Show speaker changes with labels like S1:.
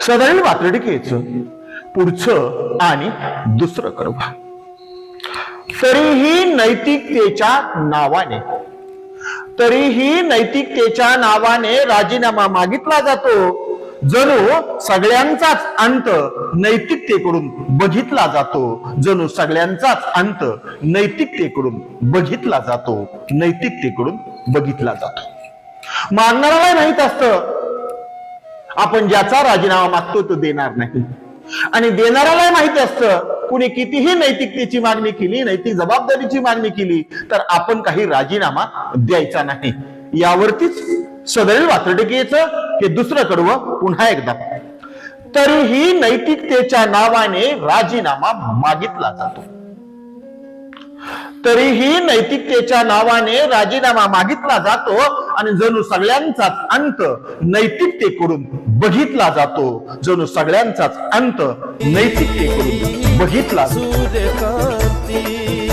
S1: सदैव वातडिकेचं पुढचं आणि दुसरं कडवं. तरीही नैतिकतेच्या नावाने राजीनामा मागितला जातो. जणू सगळ्यांचाच अंत नैतिकतेकडून बघितला जातो. जणू सगळ्यांचाच अंत नैतिकतेकडून बघितला जातो. मागणाऱ्याला माहित असतं आपण ज्याचा राजीनामा मागतो तो देणार नाही, आणि देणाऱ्याला माहिती असतं कुणी कितीही नैतिकतेची मागणी केली, नैतिक जबाबदारीची मागणी केली तर आपण काही राजीनामा द्यायचा नाही. यावरतीच सदैव वातडिकेचं हे दुसरं कडवं पुन्हा एकदा. तरीही नैतिकतेच्या नावाने राजीनामा मागितला जातो. आणि जणू सगळ्यांचाच अंत नैतिकतेकडून बघितला जातो. बघितला जातो.